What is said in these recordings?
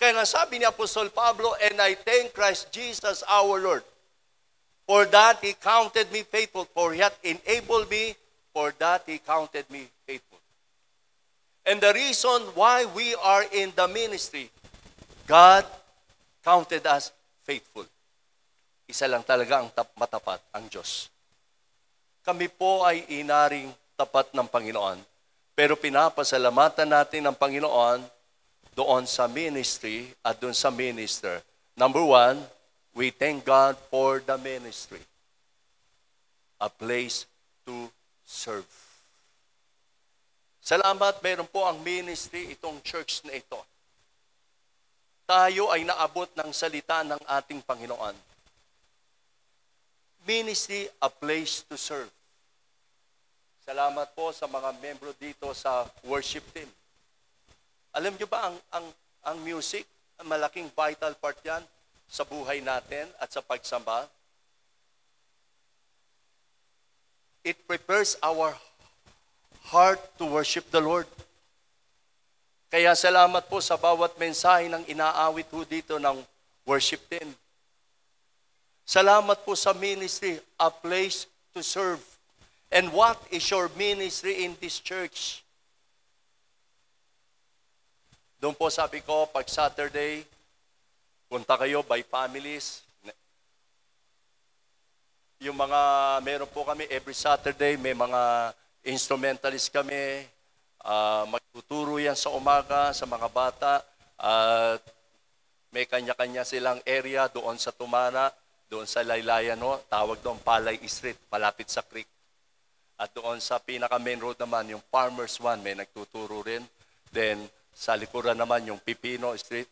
Kaya nga sabi ni Apostol Pablo, and I thank Christ Jesus our Lord, for that He counted me faithful, for He hath enabled me, for that He counted me faithful. And the reason why we are in the ministry, God counted us faithful. Isa lang talaga ang matapat, ang Diyos. Kami po ay inaring tapat ng Panginoon, pero pinapasalamatan natin ng Panginoon doon sa ministry at doon sa minister. Number one, we thank God for the ministry. A place to serve. Salamat, meron po ang ministry, itong church na ito. Tayo ay naabot ng salita ng ating Panginoon. Ministry, a place to serve. Salamat po sa mga membro dito sa worship team. Alam niyo ba ang music, ang malaking vital part yan sa buhay natin at sa pagsamba? It prepares our heart to worship the Lord. Kaya salamat po sa bawat mensahe ng inaawit po dito ng worship team. Salamat po sa ministry, a place to serve. And what is your ministry in this church? Doon po sabi ko, pag Saturday, punta kayo by families. Yung mga, meron po kami every Saturday, may mga instrumentalist kami. Magtuturo yan sa umaga sa mga bata. May kanya-kanya silang area doon sa Tumana, doon sa Laylayan, no? Tawag doon Palay Street, malapit sa creek. At doon sa pinaka-main road naman, yung Farmers One, may nagtuturo rin. Then, sa likuran naman yung Pipino Street.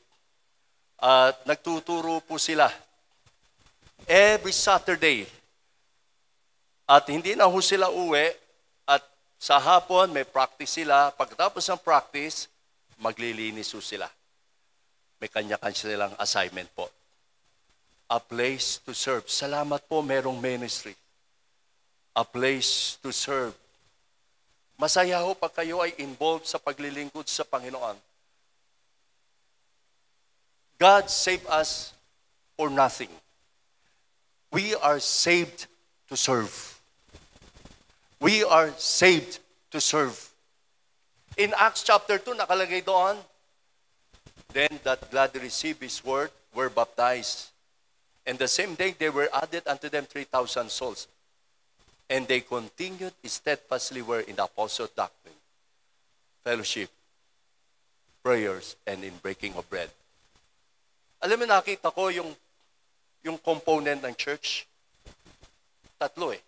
At nagtuturo po sila every Saturday. At hindi na ho sila uwi. At sa hapon may practice sila. Pagkatapos ng practice, maglilinis ho sila. May kanya-kanya silang assignment po. A place to serve. Salamat po, merong ministry. A place to serve. Masaya ho pag kayo ay involved sa paglilingkod sa Panginoon. God saved us for nothing. We are saved to serve. We are saved to serve. In Acts chapter 2, nakalagay doon, then that gladly received His word were baptized. And the same day they were added unto them 3,000 souls. And they continued steadfastly were in the apostles' doctrine, fellowship, prayers, and in breaking of bread. Alam mo, nakita ko yung component ng church. Tatlo eh.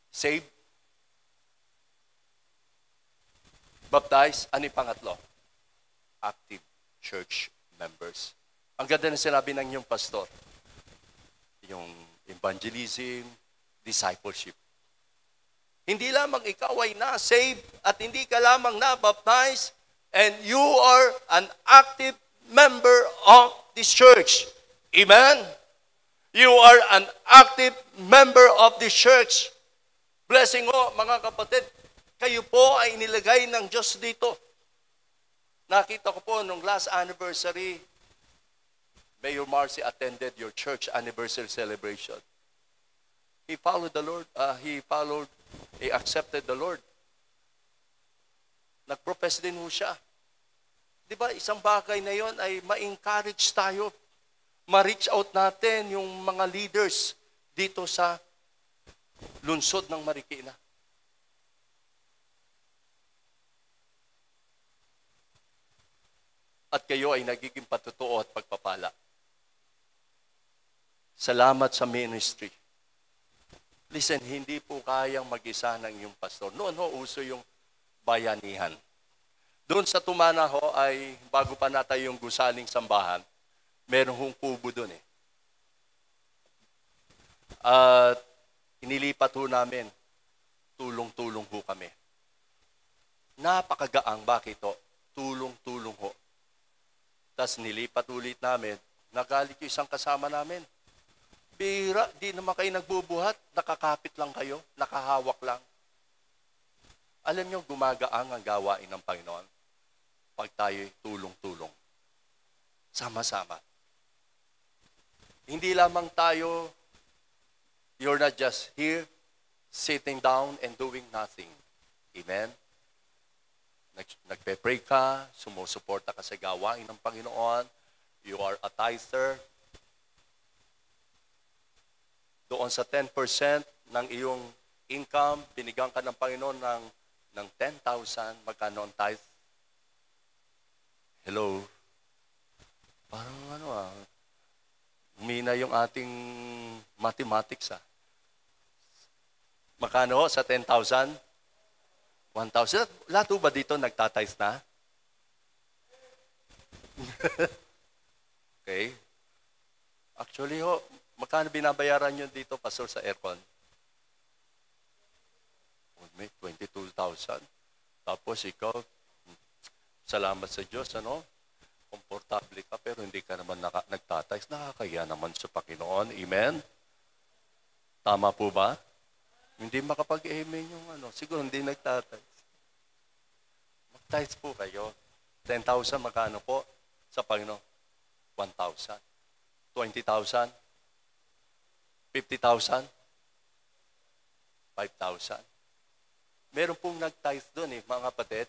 Saved, baptized, ano yung pangatlo? Active church members. Ang ganda na sinabi ng yung pastor. Yung evangelism, discipleship. Hindi lamang ikaw ay na-saved at hindi ka lamang na-baptized and you are an active member of this church. Amen? You are an active member of this church. Blessing ho, mga kapatid, kayo po ay inilagay ng Diyos dito. Nakita ko po nung last anniversary, Mayor Marcy attended your church anniversary celebration. He followed the Lord. He accepted the Lord. Nag-profess din ho siya. Di ba, isang bagay na yon ay ma-encourage tayo. Ma-reach out natin yung mga leaders dito sa lungsod ng Marikina. At kayo ay nagiging patutuo at pagpapala. Salamat sa ministry. Listen, hindi po kayang mag-isa ng iyong pastor. Noon ho, uso yung bayanihan. Doon sa Tumana ho ay, bago pa natay yung gusaling sambahan, meron hong kubo doon eh. At inilipat ho namin, tulong-tulong ho kami. Napakagaang, bakit ho? Tulong-tulong ho. Tapos nilipat ulit namin, nagalit yung isang kasama namin. Bira, di naman kayo nagbubuhat, nakakapit lang kayo, nakahawak lang. Alam niyo, gumagaang ang gawain ng Panginoon pag tayo'y tulong-tulong. Sama-sama. Hindi lamang tayo, you're not just here, sitting down and doing nothing. Amen? Nagpe-pray ka, sumusuporta ka sa gawain ng Panginoon, you are a tither. Doon sa 10% ng iyong income, binigyan ka ng Panginoon ng 10,000, magkano ang tithe? Hello? Parang umina yung ating mathematics Magkano sa 10,000? 1,000? Lahat ba dito nagtatize na? Okay. Actually magkano binabayaran nyo dito, Pastor, sa aircon? May 22,000. Tapos ikaw, salamat sa Diyos, komportable ka, pero hindi ka naman nagtatize. Nakakaya naman sa Panginoon. Amen? Tama po ba? Hindi makapag-amen yung siguro hindi nagtatize. Mag-tize po kayo. 10,000, magkano po? Sa Panginoon? 1,000. 20,000? 50,000? 5,000? Meron pong nag-tithe doon mga kapatid.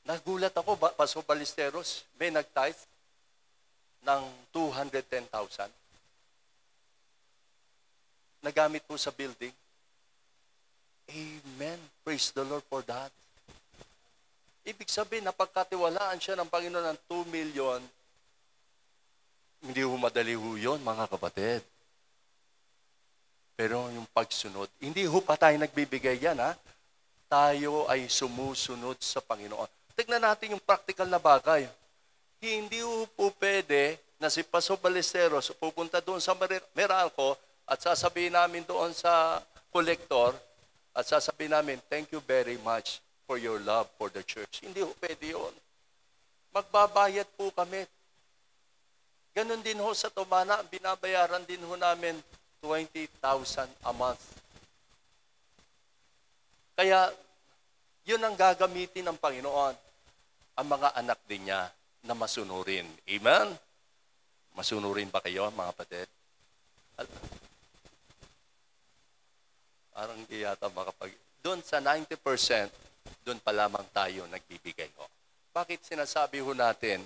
Nagulat ako, Pastor Ballesteros, may nag-tithe ng 210,000. Nagamit po sa building. Amen. Praise the Lord for that. Ibig sabihin, napagkatiwalaan siya ng Panginoon ng 2 million. Hindi madali yun, mga kapatid. Pero yung pagsunod, hindi pa tayo nagbibigay yan, Tayo ay sumusunod sa Panginoon. Tignan natin yung practical na bagay. Hindi po pwede na si Pastor Ballesteros pupunta doon sa Meralco at sasabihin namin doon sa collector at sasabihin namin, thank you very much for your love for the church. Hindi po pwede yun. Magbabayad po kami. Ganon din sa Tumana, binabayaran din namin 20,000 a month. Kaya, yun ang gagamitin ng Panginoon, ang mga anak din niya na masunurin. Amen? Masunurin ba kayo, mga kapatid? Parang hindi yata makapag... Doon sa 90%, doon pa lamang tayo nagbibigay. Bakit sinasabi natin,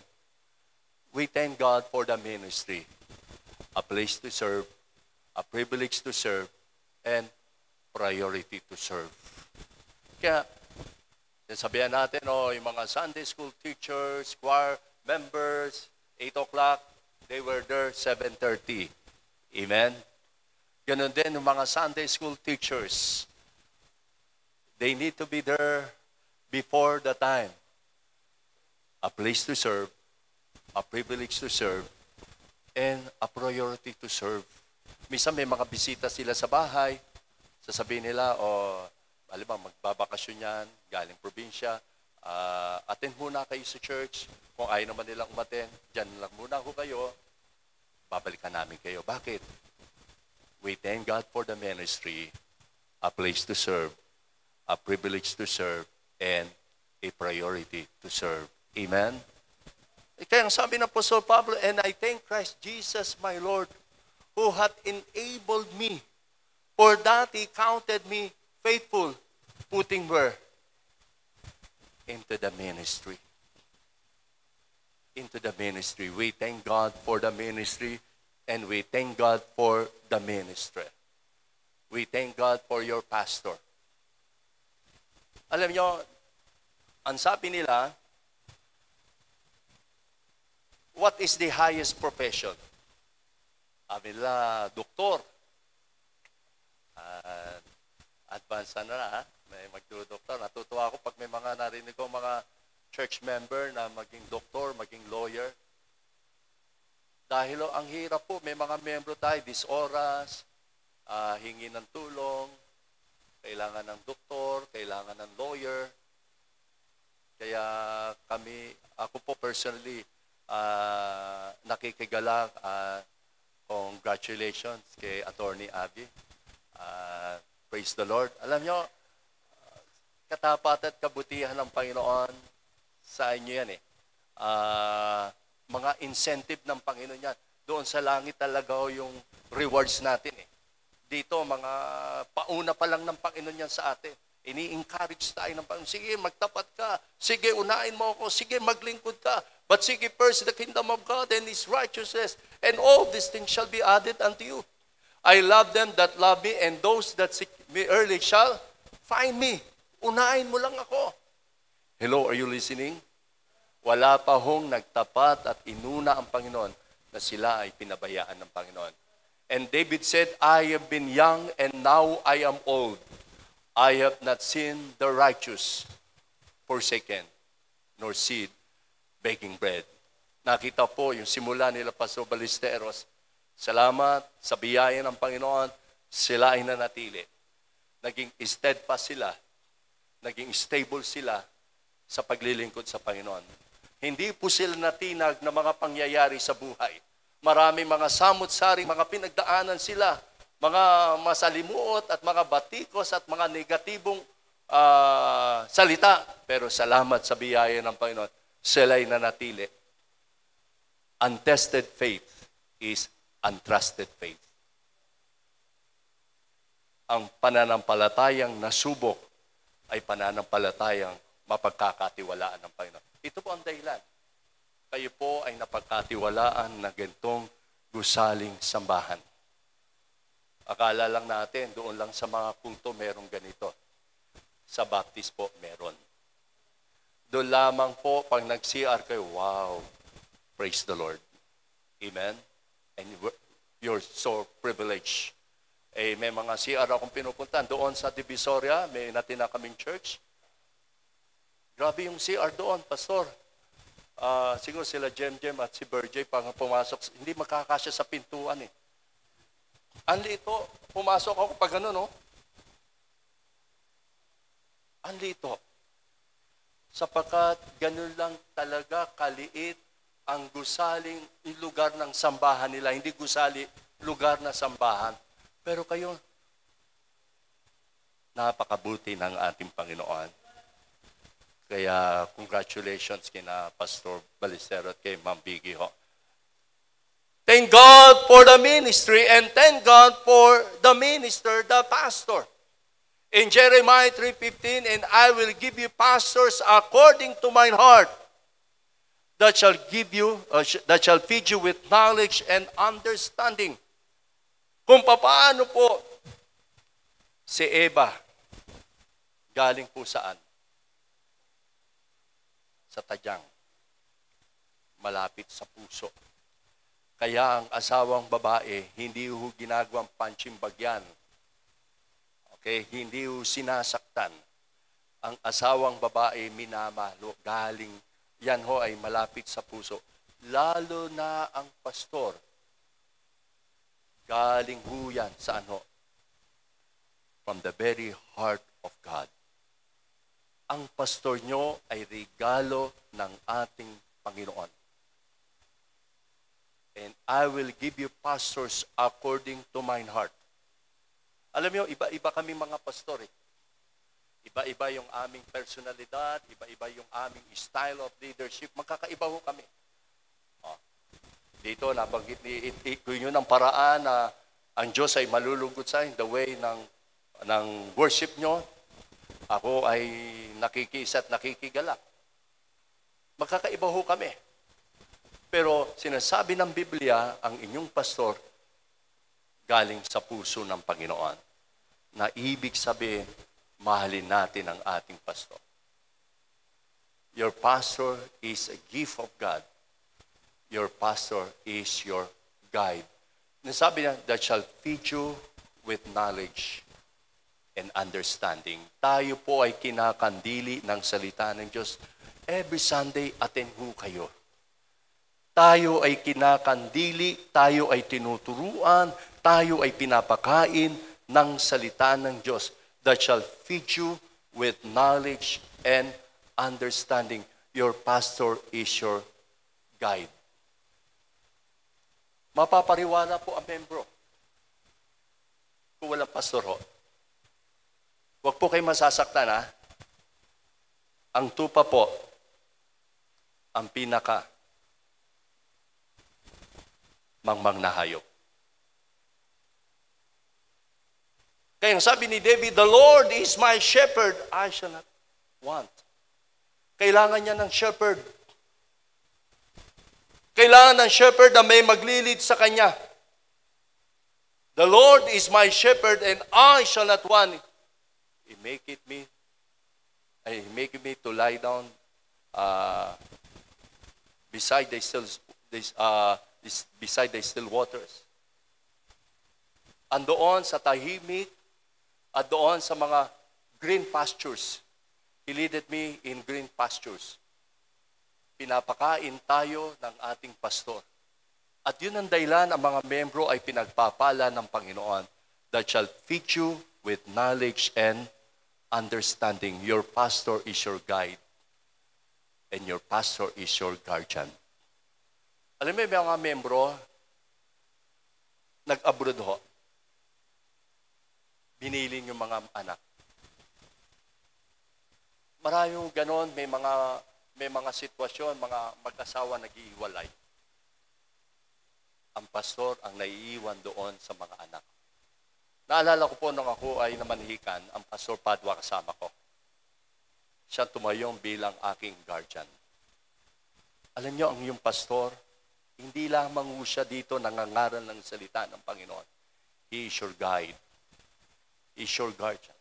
we thank God for the ministry, a place to serve, a privilege to serve, and priority to serve. Kaya, sabihan natin, yung mga Sunday school teachers, choir members, 8 o'clock, they were there 7:30. Amen? Ganon din yung mga Sunday school teachers. They need to be there before the time. A place to serve, a privilege to serve, and a priority to serve. Minsan may mga bisita sila sa bahay, sasabihin nila, halimbawa magbabakasyon yan, galing probinsya, attend muna kayo sa church. Kung ayaw naman nilang umattend, dyan lang muna kayo, babalikan namin kayo. Bakit? We thank God for the ministry, a place to serve, a privilege to serve, and a priority to serve. Amen? Kaya ang sabi ng Apostol Pablo, and I thank Christ Jesus my Lord, who hath enabled me, for that He counted me faithful, putting where? Into the ministry. Into the ministry. We thank God for the ministry, and we thank God for the ministry. We thank God for your pastor. Alam nyo, ang sabi nila, what is the highest profession? Sabi nila, doktor. Advance na, may magdudoktor. Natutuwa ako pag may mga narinig ko mga church member na maging doktor, maging lawyer. Dahil ang hirap po, may mga membro tayo, this oras, hingi ng tulong, kailangan ng doktor, kailangan ng lawyer. Kaya ako po personally, nakikigalak, congratulations kay Attorney Abby. Praise the Lord. Alam nyo, katapat at kabutihan ng Panginoon sa inyo yan Mga mga incentive ng Panginoon yan. Doon sa langit talaga yung rewards natin eh. Dito, mga pauna pa lang ng Panginoon yan sa atin. Ini-encourage tayo ng Panginoon. Sige, magtapat ka. Sige, unahin mo ako. Sige, maglingkod ka. But seek ye first the kingdom of God and His righteousness, and all these things shall be added unto you. I love them that love me, and those that seek me early shall find me. Unahin mo lang ako. Hello, are you listening? Wala pa hong nagtapat at inuna ang Panginoon na sila ay pinabayaan ng Panginoon. And David said, I have been young and now I am old. I have not seen the righteous forsaken, nor seed baking bread. Nakita po yung simula nila Pastor Ballesteros. Salamat sa biyaya ng Panginoon, sila ay nanatili. Naging steadfast sila, naging stable sila sa paglilingkod sa Panginoon. Hindi po sila natinag na mga pangyayari sa buhay. Marami mga samot-sari, mga pinagdaanan sila, mga masalimuot at mga batikos at mga negatibong salita. Pero salamat sa biyaya ng Panginoon, sila ay nanatili. Untested faith is untrusted faith. Ang pananampalatayang nasubok ay pananampalatayang mapagkakatiwalaan ng Panginoon. Ito po ang dahilan. Kayo po ay napagkatiwalaan na gantong gusaling sambahan. Akala lang natin, doon lang sa mga kulto merong ganito. Sa Baptist po, meron. Doon lamang po, pag nag-CR kayo, wow, praise the Lord. Amen? And you're so privileged. Eh, may mga CR akong pinupuntahan. Doon sa Divisoria, may natina kaming church. Grabe yung CR doon, Pastor. Siguro sila Jem at si Berjay, pag pumasok, hindi makakasya sa pintuan eh. Ang lito, pumasok ako pag ano, no? Ang lito. Sapagkat ganun lang talaga kaliit ang gusaling lugar ng sambahan nila. Hindi gusali, lugar na sambahan. Pero kayo, napakabuti ng ating Panginoon. Kaya congratulations kina Pastor Ballesteros at kay Ma'am Biggie ho. Thank God for the ministry and thank God for the minister, the pastor. In Jeremiah 3:15, and I will give you pastors according to mine heart, that shall feed you with knowledge and understanding. Kung paano po si Eva galing po saan? Sa tadyang, malapit sa puso. Kaya ang asawang babae, hindi ho ginagawang panchimbagyan. Okay? Hindi ho sinasaktan. Ang asawang babae, minamalo, galing, yan ho ay malapit sa puso. Lalo na ang pastor, galing ho yan, saan ho? From the very heart of God. Ang pastor nyo ay regalo ng ating Panginoon. And I will give you pastors according to mine heart. Alam niyo, iba-iba kami mga pastor eh. Iba-iba yung aming personalidad, iba-iba yung aming style of leadership. Magkakaiba ho kami. Dito, nabanggit ni yun ng paraan na ang Diyos ay malulugod sa akin, the way ng worship nyo. Ako ay nakikisa at nakikigalak. Magkakaiba ho kami. Pero sinasabi ng Biblia, ang inyong pastor galing sa puso ng Panginoon. Na ibig sabihin, mahalin natin ang ating pastor. Your pastor is a gift of God. Your pastor is your guide. Nasabi niya, that shall feed you with knowledge and understanding. Tayo po ay kinakandili ng salita ng Diyos. Every Sunday, attend ho kayo. Tayo ay kinakandili, tayo ay tinuturuan, tayo ay pinapakain ng salita ng Diyos that shall feed you with knowledge and understanding. Your pastor is your guide. Mapapariwara po ang membro kung walang pastor ho. Huwag po kayo masasaktan, ha? Ang tupa po, ang pinaka mangmang na hayop. Kaya sabi ni David, the Lord is my shepherd, I shall not want. Kailangan niya ng shepherd. Kailangan ng shepherd na may maglilid sa kanya. The Lord is my shepherd and I shall not want. He maketh me to lie down beside the still waters. Andoon sa tahimik at doon sa mga green pastures. He leaded me in green pastures. Pinapakain tayo ng ating pastor. At yun ang dahilan, ang mga membro ay pinagpapala ng Panginoon that shall feed you with knowledge and understanding. Your pastor is your guide and your pastor is your guardian. Alam mo, may mga membro, nag-abroad ho. Binilin yung mga anak. Maraming ganon, may mga sitwasyon, mga mag-asawa nag-iiwalay. Ang pastor ang naiiwan doon sa mga anak. Naalala ko po nung ako ay namanhikan, ang pastor Padua kasama ko. Siya tumayong bilang aking guardian. Alam niyo, ang iyong pastor, hindi lamang siya dito nangangaral ng salita ng Panginoon. He is your guide. He is your guardian.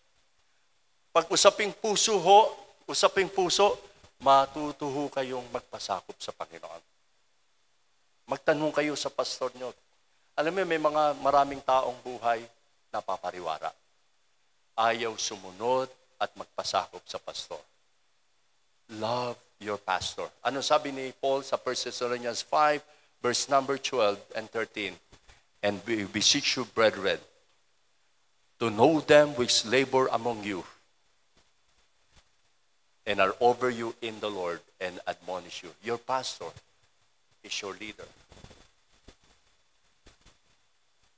Pag usaping puso ho, matutuho kayong magpasakop sa Panginoon. Magtanong kayo sa pastor nyo. Alam mo, may maraming taong buhay na papariwara. Ayaw sumunod at magpasakop sa pastor. Love your pastor. Ano sabi ni Paul sa 1 Thessalonians 5, verse number 12 and 13? And we beseech you, brethren, to know them which labor among you, and are over you in the Lord, and admonish you. Your pastor is your leader.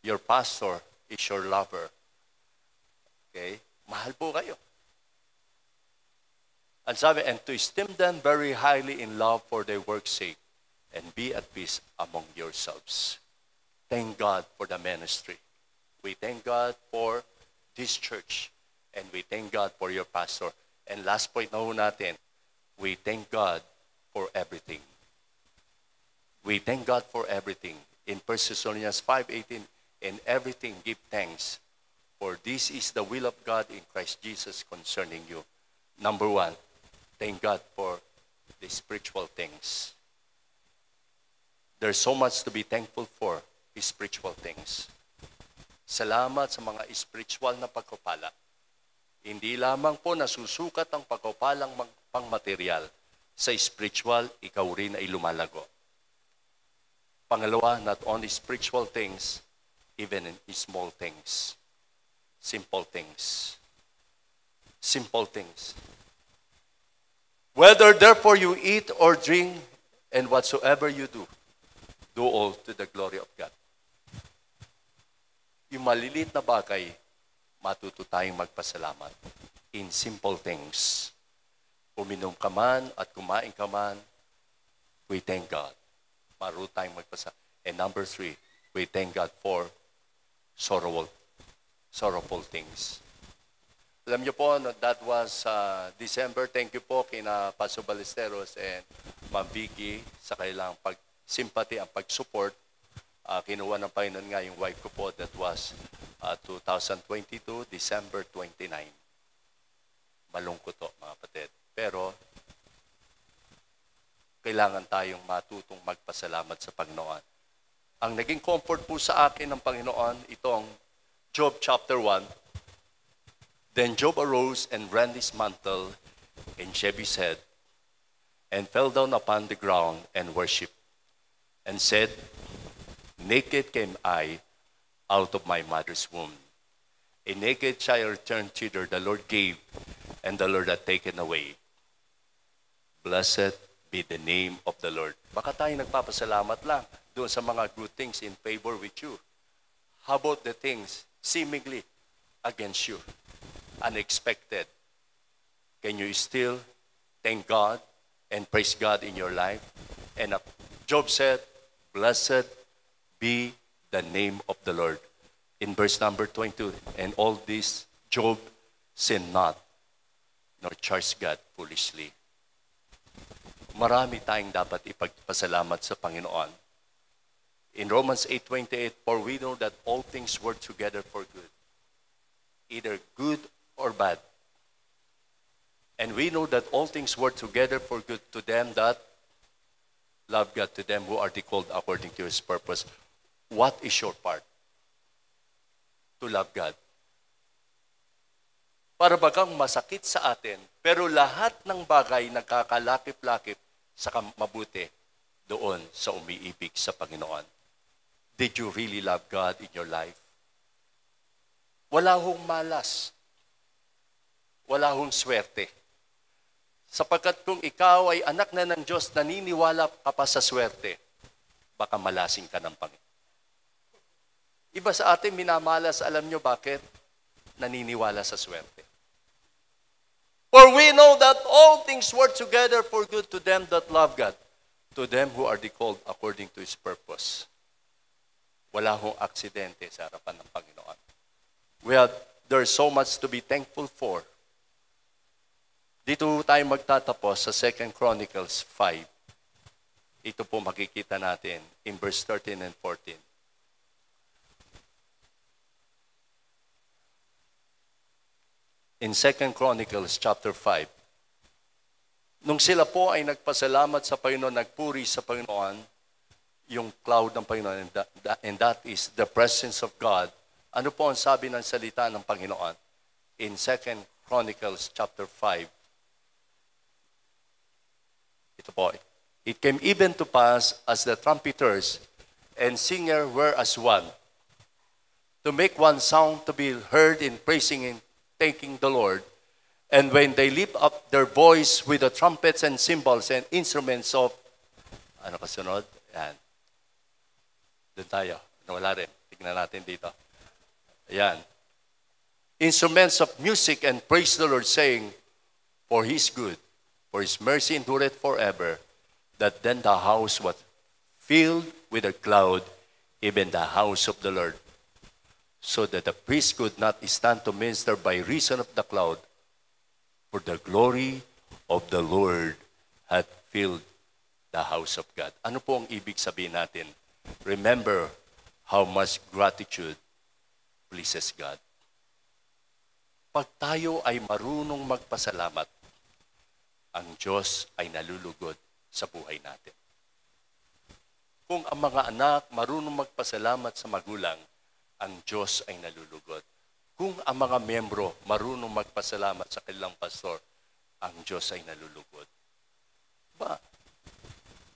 Your pastor is your lover. Okay? Mahal po kayo. And sabi, and to esteem them very highly in love for their work's sake, and be at peace among yourselves. Thank God for the ministry. We thank God for this church, and we thank God for your pastor. And last point na ho natin, we thank God for everything. We thank God for everything. In 1 Thessalonians 5:18, in everything give thanks, for this is the will of God in Christ Jesus concerning you. Number one, thank God for the spiritual things. There's so much to be thankful for, spiritual things. Salamat sa mga spiritual na pagpapala. Hindi lamang po nasusukat ang pagpapalang pangmaterial. Sa spiritual, ikaw rin ay lumalago. Pangalawa, not only spiritual things, even in small things. Simple things. Simple things. Whether therefore you eat or drink, and whatsoever you do all to the glory of God. Yung maliliit na bagay, matuto tayong magpasalamat in simple things. Uminom ka man at kumain ka man, we thank God. Maruto tayong magpasalamat. And number 3, we thank God for sorrowful things. Alam niyo po, that was December. Thank you po kina Pastor Ballesteros and Ma'am Vicky sa kailang pag-sympathy ang pag-support. Kinuha ng Panginoon nga yung wife ko po, that was 2022, December 29. Malungkot to, mga kapatid. Pero, kailangan tayong matutong magpasalamat sa Panginoon. Ang naging comfort po sa akin ng Panginoon, itong Job chapter 1. Then Job arose and rent his mantle and shaved his head and fell down upon the ground and worshipped and said, Naked came I out of my mother's womb. A naked shall I return thither the Lord gave, and the Lord hath taken away. Blessed be the name of the Lord. Baka tayo nagpapasalamat lang doon sa mga good things in favor with you. How about the things seemingly against you? Unexpected. Can you still thank God and praise God in your life? And Job said, Blessed be the name of the Lord. In verse number 22, and all this Job sinned not, nor charged God foolishly. Marami tayong dapat ipagpasalamat sa Panginoon. In Romans 8:28, for we know that all things work together for good, either good or bad. And we know that all things work together for good to them that love God, to them who are called according to His purpose. What is your part? To love God. Para bagang masakit sa atin, pero lahat ng bagay nagkakalakip-lakip sa mabuti doon sa umiibig sa Panginoon. Did you really love God in your life? Wala hong malas. Wala hong swerte. Sapagkat kung ikaw ay anak na ng Diyos, naniniwala ka pa sa swerte, baka malasing ka ng Panginoon. Iba sa atin minamalas, alam nyo bakit? Naniniwala sa swerte. For we know that all things work together for good to them that love God, to them who are called according to His purpose. Wala hong aksidente sa harapan ng Panginoon. There's so much to be thankful for. Dito tayo magtatapos sa 2 Chronicles 5. Ito po makikita natin in verse 13 and 14. In 2 Chronicles chapter 5, nung sila po ay nagpasalamat sa Panginoon, nagpuri sa Panginoon, yung cloud ng Panginoon, and that is the presence of God. Ano po ang sabi ng salita ng Panginoon? In 2 Chronicles chapter 5, ito po, it came even to pass as the trumpeters and singer were as one, to make one sound to be heard in praising and thanking the Lord. And when they lift up their voice with the trumpets and cymbals and instruments of, ano kasunod? Yan. Doon tayo. Wala rin. Tignan natin dito. Ayan. Instruments of music and praise the Lord, saying, for He is good, for His mercy endureth forever. That then the house was filled with a cloud, even the house of the Lord, so that the priest could not stand to minister by reason of the cloud, for the glory of the Lord had filled the house of God. Ano po ang ibig sabihin natin? Remember how much gratitude pleases God. Pag tayo ay marunong magpasalamat, ang Diyos ay nalulugod sa buhay natin. Kung ang mga anak marunong magpasalamat sa magulang, ang Diyos ay nalulugod. Kung ang mga miyembro marunong magpasalamat sa kanilang pastor, ang Diyos ay nalulugod. Ba?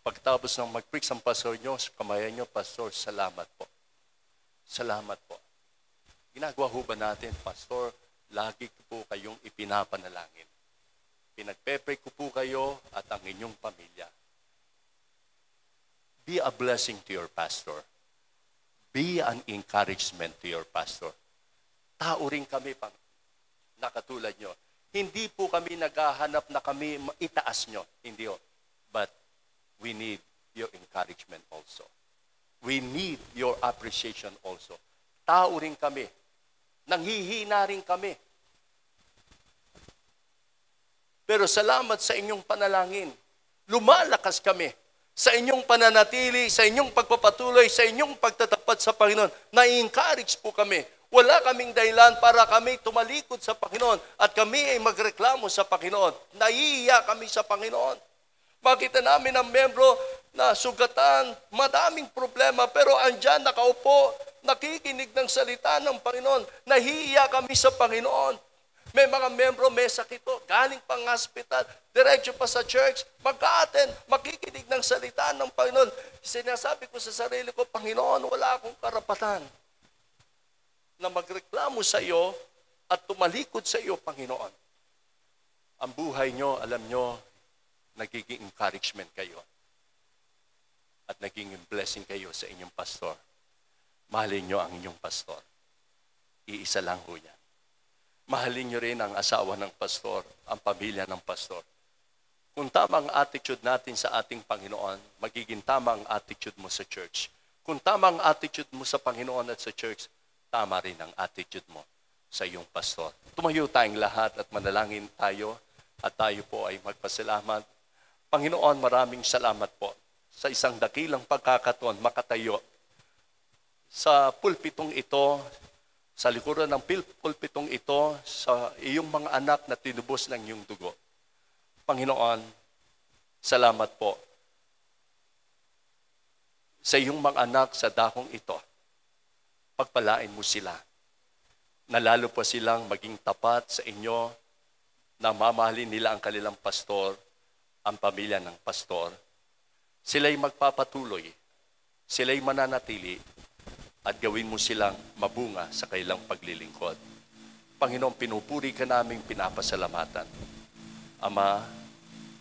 Pagtapos ng mag-preach ang pastor nyo, kamayan nyo, pastor, salamat po. Salamat po. Ginagawa ho ba natin, pastor, lagi ko po kayong ipinapanalangin. Pinagpe-pray ko po kayo at ang inyong pamilya. Be a blessing to your pastor. Be an encouragement to your pastor. Tao rin kami pang nakatulad nyo. Hindi po kami naghahanap na kami itaas nyo. Hindi ho. But we need your encouragement also. We need your appreciation also. Tao rin kami. Nanghihina rin kami. Pero salamat sa inyong panalangin. Lumalakas kami sa inyong pananatili, sa inyong pagpapatuloy, sa inyong pagtatapat sa Panginoon. Na-encourage po kami. Wala kaming dahilan para kami tumalikod sa Panginoon at kami ay magreklamo sa Panginoon. Naiiya kami sa Panginoon. Makita namin ang membro na sugatan, madaming problema, pero andyan nakaupo, nakikinig ng salita ng Panginoon. Nahihiya kami sa Panginoon. May mga membro, may sakit o, galing pang hospital, diretso pa sa church, mag-a-attend, makikinig ng salita ng Panginoon. Sinasabi ko sa sarili ko, Panginoon, wala akong karapatan na magreklamo sa iyo at tumalikod sa iyo, Panginoon. Ang buhay nyo, alam nyo, nagiging encouragement kayo at nagiging blessing kayo sa inyong pastor. Mahalin nyo ang inyong pastor. Iisa lang ho yan. Mahalin nyo rin ang asawa ng pastor, ang pamilya ng pastor. Kung tama ang attitude natin sa ating Panginoon, magiging tama ang attitude mo sa church. Kung tama ang attitude mo sa Panginoon at sa church, tama rin ang attitude mo sa iyong pastor. Tumayo tayong lahat at manalangin tayo at tayo po ay magpasalamat. Panginoon, maraming salamat po sa isang dakilang pagkakataon makatayo sa pulpitong ito, sa likuran ng pulpitong ito, sa iyong mga anak na tinubos ng iyong dugo. Panginoon, salamat po sa iyong mga anak sa dakong ito. Pagpalain mo sila na lalo pa silang maging tapat sa inyo, na mamahalin nila ang kanilang pastor, ang pamilya ng pastor. Sila'y magpapatuloy, sila'y mananatili, at gawin mo silang mabunga sa kanilang paglilingkod. Panginoon, pinupuri ka naming pinapasalamatan. Ama,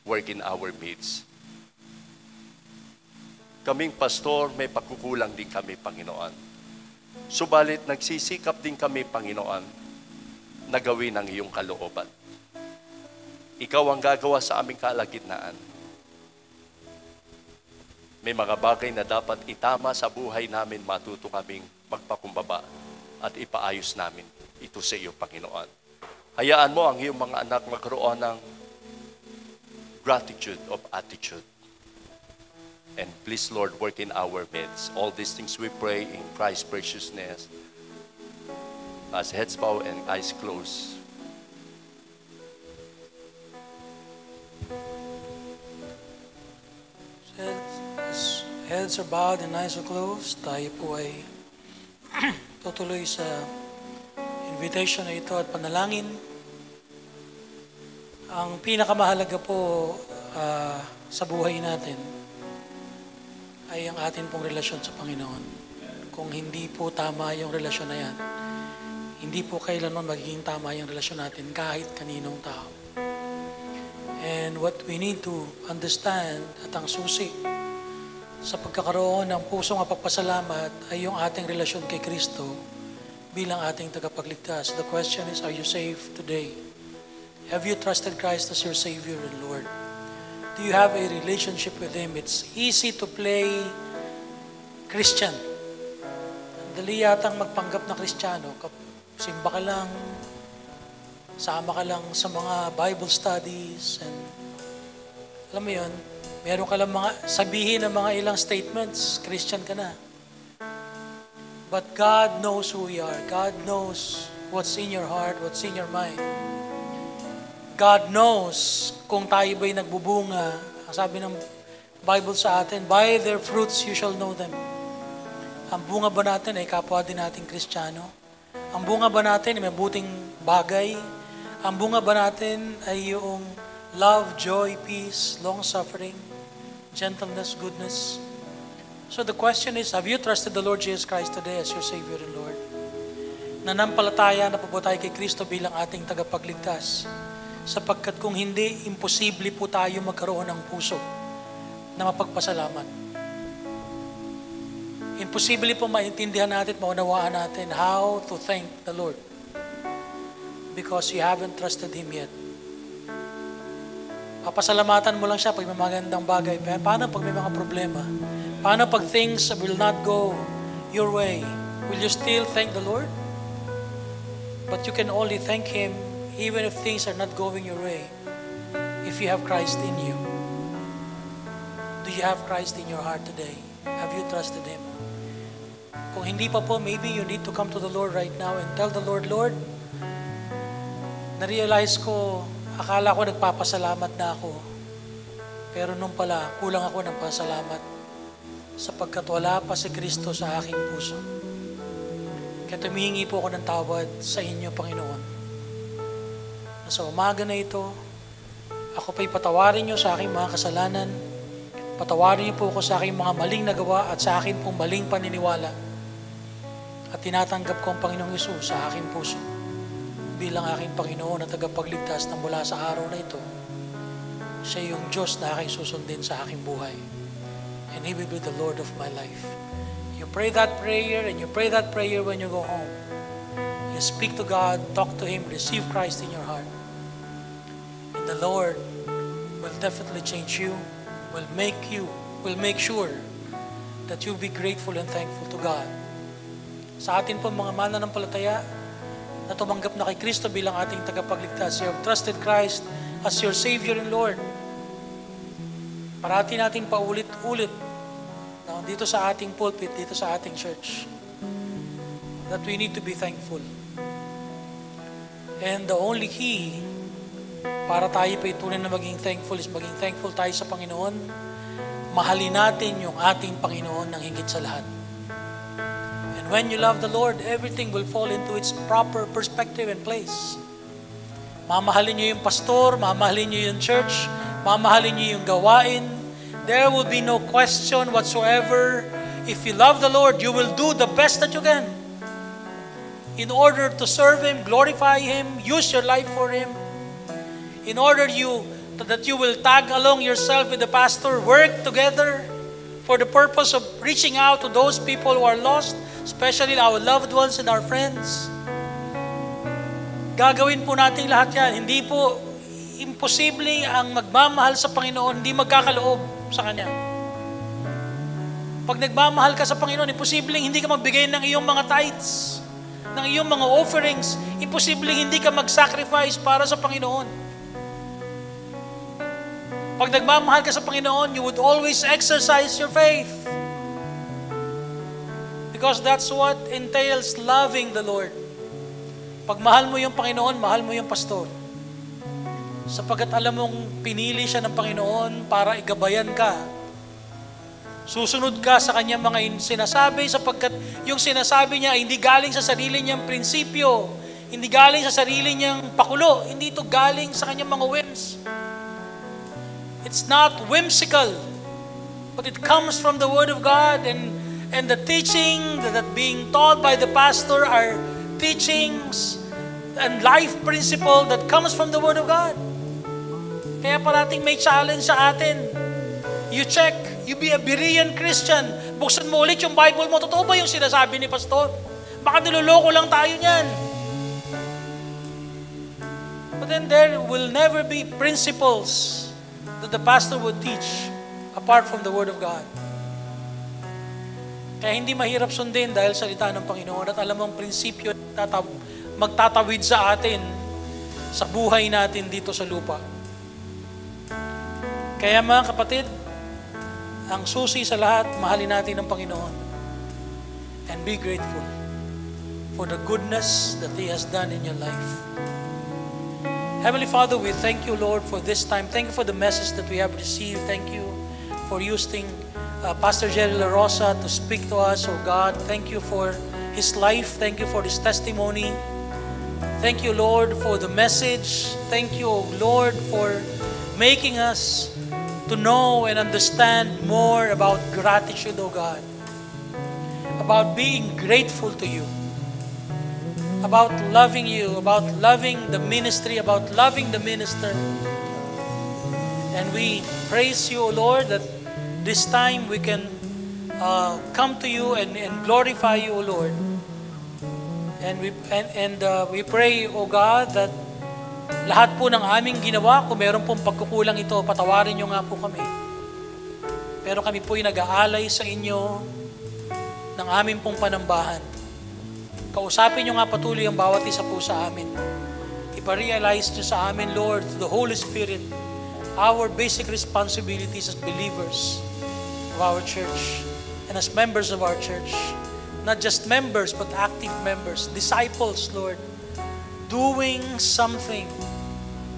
work in our midst. Kaming pastor, may pagkukulang din kami, Panginoon. Subalit, nagsisikap din kami, Panginoon, na gawin ang iyong kalooban. Ikaw ang gagawa sa aming kalagitnaan. May mga bagay na dapat itama sa buhay namin, matuto kaming magpakumbaba at ipaayos namin ito sa iyo, Panginoon. Hayaan mo ang iyong mga anak magkaroon ng gratitude of attitude. And please, Lord, work in our midst. All these things we pray in Christ's preciousness. As heads bow and eyes closed. Heads are bowed and eyes are closed. Tayo po ay tutuloy sa invitation na ito at panalangin. Ang pinakamahalaga po sa buhay natin ay ang atin pong relasyon sa Panginoon. Kung hindi po tama yung relasyon na yan, hindi po kailanman magiging tama yung relasyon natin kahit kaninong tao. And what we need to understand at ang susi sa pagkakaroon ng pusong pagpasalamat ay yung ating relasyon kay Kristo bilang ating tagapagligtas. The question is, are you saved today? Have you trusted Christ as your Savior and Lord? Do you have a relationship with Him? It's easy to play Christian. Dali yatang magpanggap na Kristiyano. Simba ka lang, sama ka lang sa mga Bible studies, and alam mo yun, meron ka lang mga sabihin ng mga ilang statements, Christian ka na. But God knows who we are. God knows what's in your heart, what's in your mind. God knows kung tayo ba'y nagbubunga. Ang sabi ng Bible sa atin, by their fruits you shall know them. Ang bunga ba natin ay kapwa din nating Kristiyano? Ang bunga ba natin ay may buting bagay? Ang bunga ba natin ay yung love, joy, peace, long-suffering, gentleness, goodness? So the question is, have you trusted the Lord Jesus Christ today as your Savior and Lord? Nanampalataya na po tayo kay Kristo bilang ating tagapagligtas. Sapagkat kung hindi, imposible po tayo magkaroon ng puso na mapagpasalamat. Imposible po maintindihan natin, maunawaan natin how to thank the Lord. Because you haven't trusted Him yet. Papasalamatan mo lang siya pag may magandang bagay. Paano pag may mga problema? Paano pag things will not go your way? Will you still thank the Lord? But you can only thank Him even if things are not going your way, if you have Christ in you. Do you have Christ in your heart today? Have you trusted Him? Kung hindi pa po, maybe you need to come to the Lord right now and tell the Lord, Lord, na-realize ko, akala ko nagpapasalamat na ako. Pero nung pala, kulang ako ng pasalamat sapagkat wala pa si Kristo sa aking puso. Kaya tumihingi po ako ng tawad sa inyo, Panginoon. Na sa umaga na ito, ako pa'y patawarin niyo sa aking mga kasalanan. Patawarin niyo po ako sa aking mga maling nagawa at sa aking pong maling paniniwala. At tinatanggap ko ang Panginoong Hesus sa aking puso bilang aking Panginoon at tagapagligtas na mula sa araw na ito. Siya yung Diyos na aking susundin sa aking buhay. And He will be the Lord of my life. You pray that prayer and you pray that prayer when you go home. You speak to God, talk to Him, receive Christ in your heart. And the Lord will definitely change you, will make sure that you be grateful and thankful to God. Sa atin po mga mananampalataya na tumanggap na kay Kristo bilang ating tagapagligtas, you have trusted Christ as your Savior and Lord. Parati natin paulit-ulit dito sa ating pulpit, dito sa ating church, that we need to be thankful. And the only key para tayo pa tunay na maging thankful is maging thankful tayo sa Panginoon. Mahalin natin yung ating Panginoon ng higit sa lahat. And when you love the Lord, everything will fall into its proper perspective and place. Mamahalin niyo yung pastor, mamahalin niyo yung church, mamahalin niyo yung gawain. There will be no question whatsoever. If you love the Lord, you will do the best that you can in order to serve Him, glorify Him, use your life for Him. In order that you will tag along yourself with the pastor, work together for the purpose of reaching out to those people who are lost, especially our loved ones and our friends. Gagawin po natin lahat yan. Hindi po imposible ang magmamahal sa Panginoon, hindi magkakaloob sa Kanya. Pag nagmamahal ka sa Panginoon, imposible hindi ka magbigay ng iyong mga tithes, ng iyong mga offerings. Imposible hindi ka mag-sacrifice para sa Panginoon. Pag nagmamahal ka sa Panginoon, you would always exercise your faith. Because that's what entails loving the Lord. Pag mahal mo yung Panginoon, mahal mo yung pastor. Sapagkat alam mong pinili siya ng Panginoon para igabayan ka. Susunod ka sa kanyang mga sinasabi sapagkat yung sinasabi niya ay hindi galing sa sarili niyang prinsipyo, hindi galing sa sarili niyang pakulo, hindi ito galing sa kanyang mga whims. It's not whimsical, but it comes from the Word of God, and the teaching that being taught by the pastor are teachings and life principle that comes from the Word of God. Kaya parating may challenge sa atin. You check, you be a Berean Christian. Buksan mo ulit yung Bible mo. Totoo ba yung sinasabi ni pastor? Baka niloloko lang tayo niyan. But then there will never be principles that the pastor would teach apart from the Word of God. Kaya hindi mahirap sundin dahil salita ng Panginoon at alam mong prinsipyo magtatawid sa atin sa buhay natin dito sa lupa. Kaya mga kapatid, ang susi sa lahat, mahalin natin ang Panginoon and be grateful for the goodness that He has done in your life. Heavenly Father, we thank you, Lord, for this time. Thank you for the message that we have received. Thank you for using Pastor Jerry La Rosa to speak to us, oh God. Thank you for his life. Thank you for his testimony. Thank you, Lord, for the message. Thank you, oh Lord, for making us to know and understand more about gratitude, oh God. About being grateful to you. About loving you, about loving the ministry, about loving the minister. And we praise you, O Lord, that this time we can come to you and glorify you, O Lord. And we pray, O God, that lahat po ng aming ginawa, kung meron pong pagkukulang ito, patawarin niyo nga po kami. Pero kami po'y nag-aalay sa inyo ng aming pong panambahan. Kausapin niyo nga patuloy ang bawat isa po sa amin. Ipa-realize niyo sa amin, Lord, through the Holy Spirit, our basic responsibilities as believers of our church and as members of our church. Not just members, but active members, disciples, Lord, doing something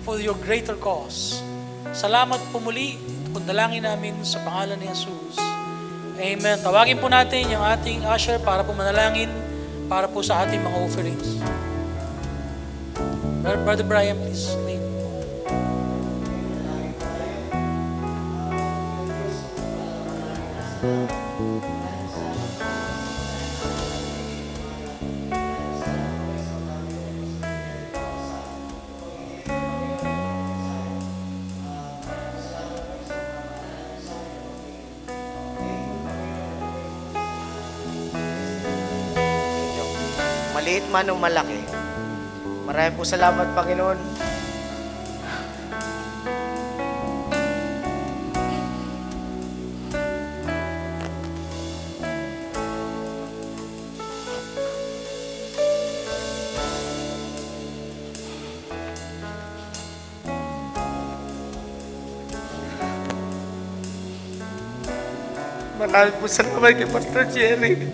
for your greater cause. Salamat po muli. Kung dalangin namin sa pangalan ni Jesus. Amen. Tawagin po natin yung ating usher para po manalangin para po sa ating mga offerings. Brother Brian, please lead. Maliit man o malaki. Maraming po salamat, Panginoon. Maraming po salamat kay Pastor Jerry.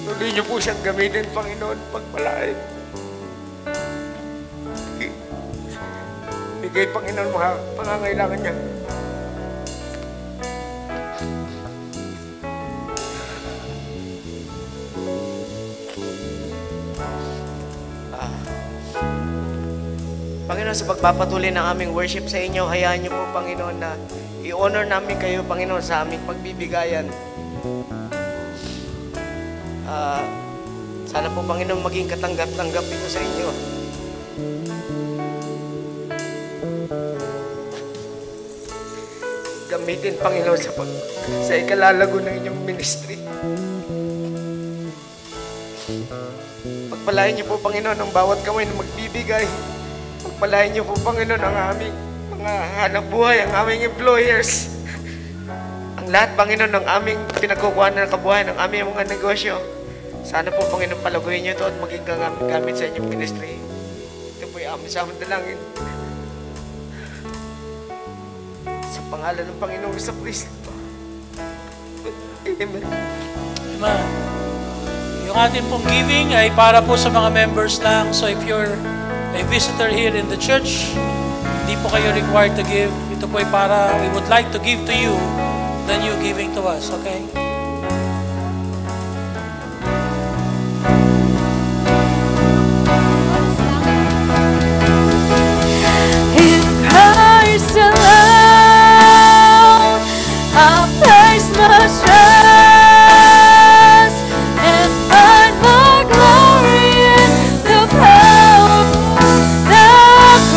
Patuloy niyo po siyang gamitin, Panginoon, pagpalain. Bigay, Panginoon, mga pangangailangan niya. Panginoon, sa pagpapatuloy ng aming worship sa inyo, hayaan niyo po, Panginoon, na i-honor namin kayo, Panginoon, sa aming pagbibigayan. Sana po, Panginoon, maging katanggap-tanggap ito sa inyo. Gamitin, Panginoon, sa ikalalago ng inyong ministry. Pagpalain niyo po, Panginoon, ang bawat kamay na magbibigay. Pagpalain niyo po, Panginoon, ang aming mga hanap buhay, ang aming employers. Ang lahat, Panginoon, ng aming pinagkukuhan ng kabuhayan, ng aming mga negosyo. Sana po, Panginoon, palaguin niyo ito at maging gamit sa inyong ministry. Ito po yung aming samang dalangin. Sa pangalan ng Panginoong Kristo. Amen. Amen. Yung ating pong giving ay para po sa mga members lang. So if you're a visitor here in the church, hindi po kayo required to give. Ito po ay para, we would like to give to you than you giving to us, okay? In Christ alone, I place my trust and find my glory in the power of the cross.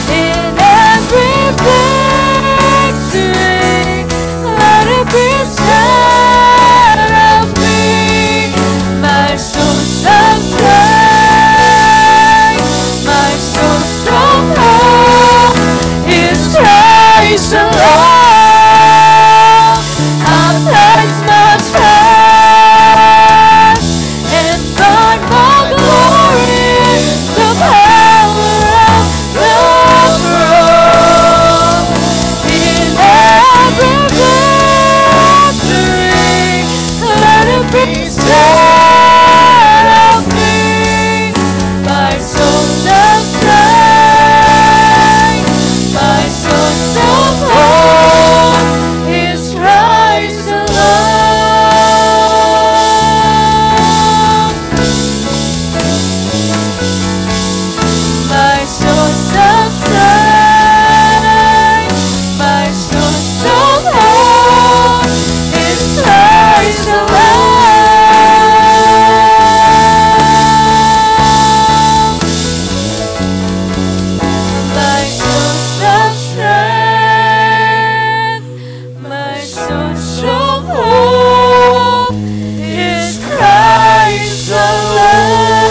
In every victory, let it be said of me, my soul shall shine, my soul shall hold His Christ alone. I place my trust and find my glory in the power of the cross. In every victory, let it be said of me, my soul shall shine, my soul shall hold His Christ alone. My soul shall shine, my soul shall hold His Christ alone. My soul shall strength, my soul shall hold His Christ alone.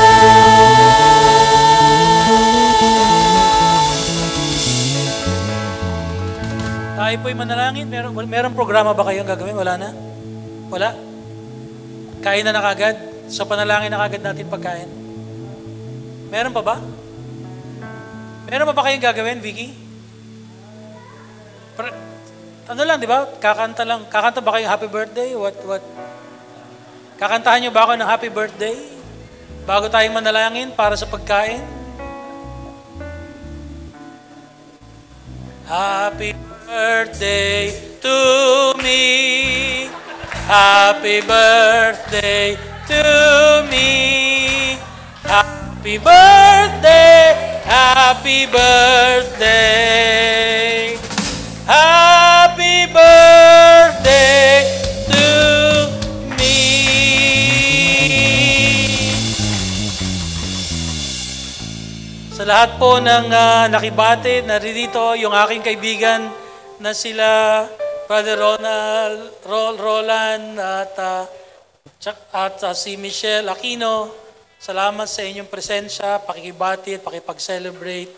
Tayo po'y manalangin. Meron programa ba kayong gagawin? Wala na? Wala? Kain na kagad? So panalangin na kagad natin pagkain? Meron pa ba? Meron pa ba kayong gagawin, Vicky? Ano lang, di ba? Kakanta lang. Kakanta ba kayong happy birthday? What? Kakantahan niyo ba ako ng happy birthday? Bago tayong manalangin para sa pagkain? Happy birthday to me. Happy birthday to me. Happy birthday. Happy birthday. Happy birthday to me. Sa lahat po ng nakibate, naririto yung aking kaibigan na sila Brother Roland at si Michelle Aquino. Salamat sa inyong presensya, pakikibati at pakipag-celebrate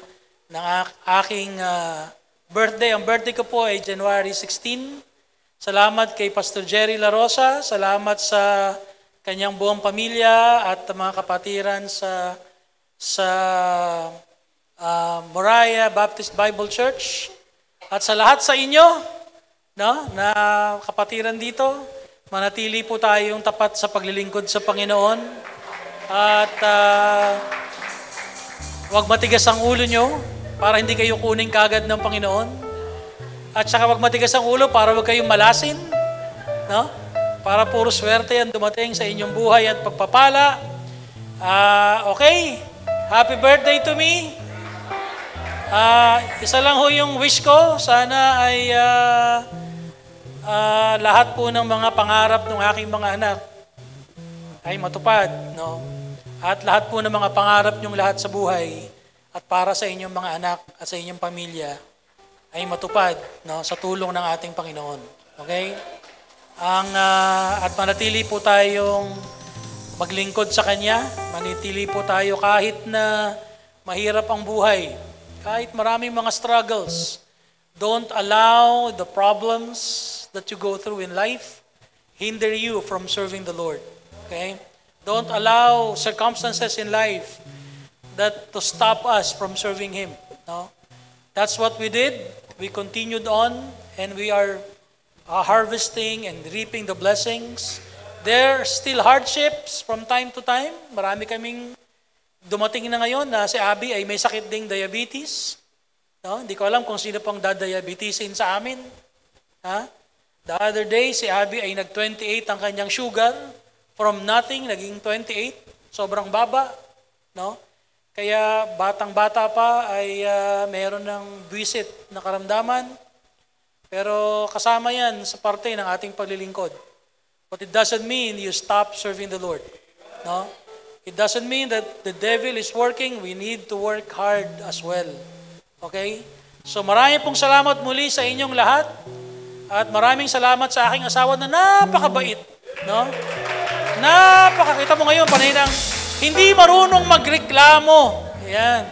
ng aking birthday. Ang birthday ko po ay January 16. Salamat kay Pastor Jerry La Rosa. Salamat sa kanyang buong pamilya at mga kapatiran sa Moriah Baptist Bible Church, at sa lahat sa inyo, no, na kapatiran dito, manatili po tayong tapat sa paglilingkod sa Panginoon. At huwag matigas ang ulo nyo para hindi kayo kuning kagad ng Panginoon. At saka huwag matigas ang ulo para huwag kayong malasin, no? Para puro swerte ang dumating sa inyong buhay at pagpapala. Okay, happy birthday to me. Isa lang ho yung wish ko, sana ay lahat po ng mga pangarap ng aking mga anak ay matupad, no? At lahat po ng mga pangarap nyong lahat sa buhay at para sa inyong mga anak at sa inyong pamilya ay matupad, no, sa tulong ng ating Panginoon. Okay? At manatili po tayong maglingkod sa Kanya, manatili po tayo kahit na mahirap ang buhay, kahit maraming mga struggles. Don't allow the problems that you go through in life hinder you from serving the Lord. Okay? Don't allow circumstances in life that to stop us from serving Him. No? That's what we did. We continued on and we are harvesting and reaping the blessings. There are still hardships from time to time. Marami kaming dumating na ngayon na si Abby ay may sakit ding diabetes. No? Hindi ko alam kung sino pang dadiabetisin sa amin. Ha? The other day, si Abby ay nag-28 ang kanyang sugar. From nothing, naging 28. Sobrang baba. No? Kaya batang-bata pa ay meron ng buwisit na karamdaman. Pero kasama yan sa parte ng ating paglilingkod. But it doesn't mean you stop serving the Lord. No? It doesn't mean that the devil is working. We need to work hard as well. Okay? So marami pong salamat muli sa inyong lahat. At maraming salamat sa aking asawa na napakabait. No? Napakakita mo ngayon, panay ng hindi marunong magreklamo. Ayan.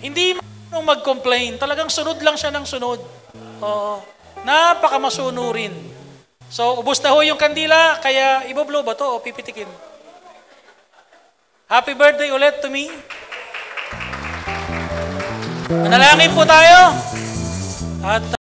Hindi marunong mag-complain. Talagang sunod lang siya ng sunod. Oo. Napakamasunurin. So, ubos na ho yung kandila, kaya iboblow ba to o pipitikin? Happy birthday ulit to me. Manalangin po tayo. At